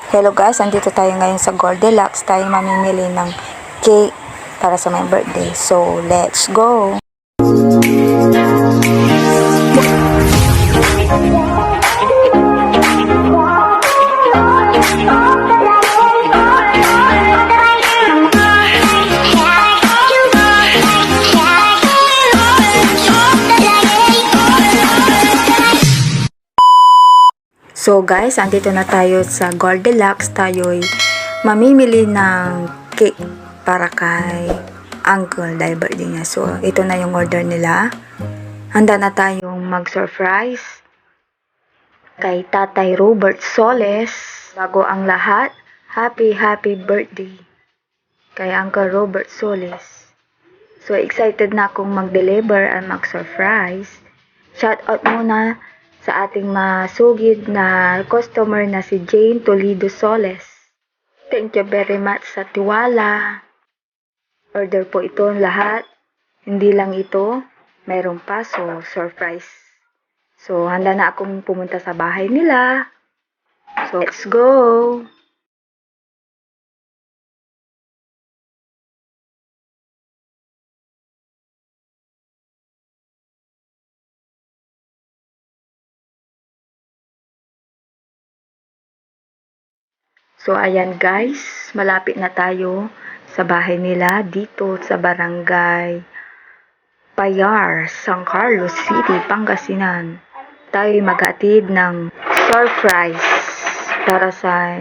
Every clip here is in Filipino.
Hello guys, andito tayo ngayon sa Goldilocks. Tayo mamimili ng cake para sa my birthday. So, let's go! So guys, andito na tayo sa Goldilocks. Tayo'y mamimili ng cake para kay Uncle dahil birthday niya. So, ito na yung order nila. Handa na tayong mag-surprise kay Tatay Robert Soles. Bago ang lahat, happy birthday kay Uncle Robert Soles. So, excited na akong mag-deliver at mag-surprise. Shout out muna sa ating masugid na customer na si Jane Toledo Soles. Thank you very much sa tiwala. Order po ito lahat. Hindi lang ito, mayroon pa, so surprise. So, handa na akong pumunta sa bahay nila. So, let's go! So, ayan guys, malapit na tayo sa bahay nila dito sa Barangay Payar, San Carlos City, Pangasinan. Tayo'y mag-atid ng surprise para sa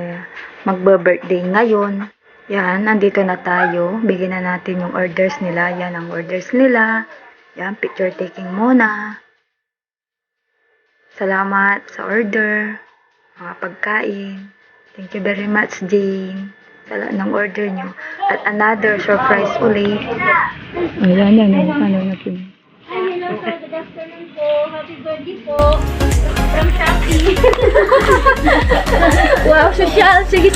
magbe-birthday ngayon. Yan, nandito na tayo. Bigyan na natin yung orders nila. Yan ang orders nila. Yan, picture taking muna. Salamat sa order, mga pagkain. Thank you very much, Jane, sa lahat ng order nyo. At another surprise ulit. Ayan, ano na po. Hello po, good afternoon po. Happy birthday po. From Shopee. Wow, social. Sige.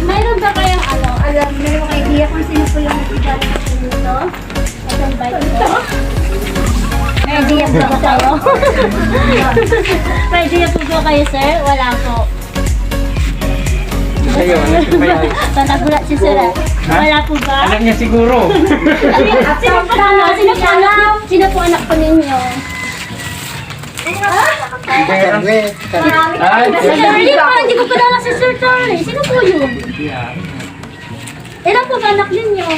Mayroon ba kayong mayroon kayo idea kung sino po yung nagsigaling po nito? Itong bike ito? May idea po ba kayo? May idea po ba kayo, sir? Wala po. Kayo, ano si Bayan? Nagulat si sir. Wala po ba? Anak niya siguro. Sino po anak po ninyo? Ay, Si Charlie pa, hindi ko kilala si Sir Charlie. Sino po yun? Ilan po ba anak ninyo?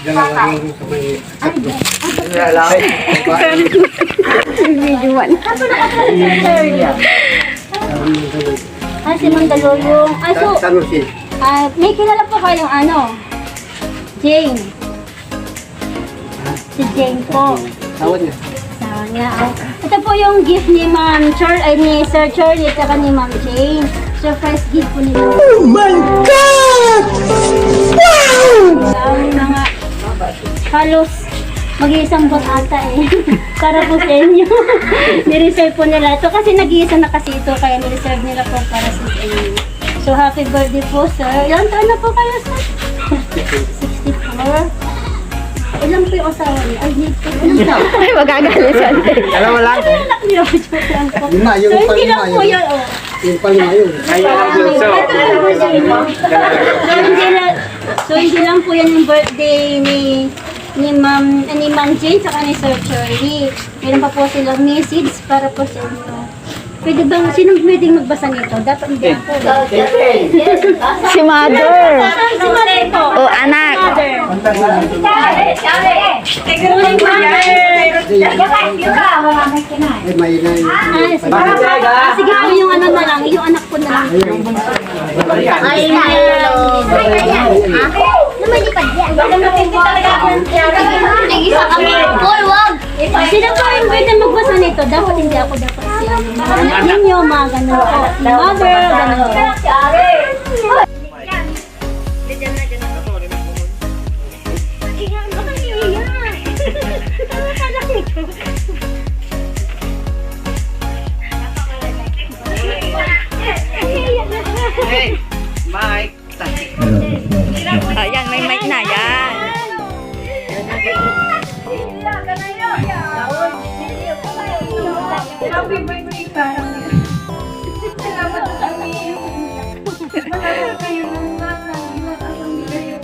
Ano nakapala si Sir Charlie? Si Mandaluyong. May kilala po kayong Jane. Si Jane po. tawad niya. Sawa niya. Ito po yung gift ni ni Sir Charlie at ni Ma'am Jane. Surprise gift po nila. Oh my God! Wow! Ang mga halos mag-iisang bot ata para po sa inyo. Nireserve po nila ito kasi nag-iisa na kasi ito kaya nireserve nila po para sa inyo. So happy birthday po, sir. Ilang taon na po kayo, sir? 64. Ilan po yung asawa niya? Ay, Ay, magagalisan. Alam mo lang. anak niyo. Joke lang po. Lima, yung So hindi lang palima po yun. yun. Yung palima yun. Kaya lang bunso. So hindi lang po yan yung birthday ni Ma'am Jane saka ni Sir Charlie. Meron pa po silang message para po sa inyo. Pwede bang, sino pwedeng magbasa nito? Dapat hindi ako. Si mother. Si Mother po. O, anak. Ay, may na yun. Sige po yung na lang, yung anak ko na lang. Ay, naman di pa diyan. Nag-isa kami. Hoy, wag! Sino po yung pwede magbasa nito? Dapat hindi ako, dapat siya. Mga anak ninyo, mga ganun po. Si Mother, ganun po. Hey, Mike. Ayan, may mic na yan. Happy birthday, parang. Salamat sa kami. kayo ng nanay at ang kayo.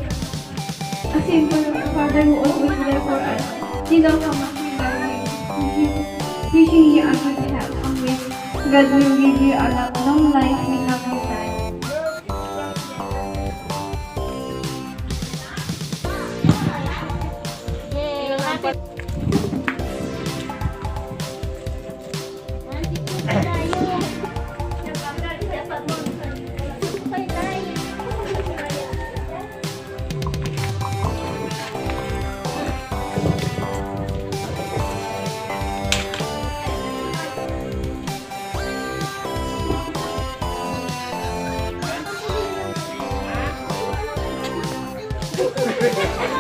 As simple as Father who always there for us. He knows how much we love you. Wishing you a good health and wish God will give you a long life and happy time. Happy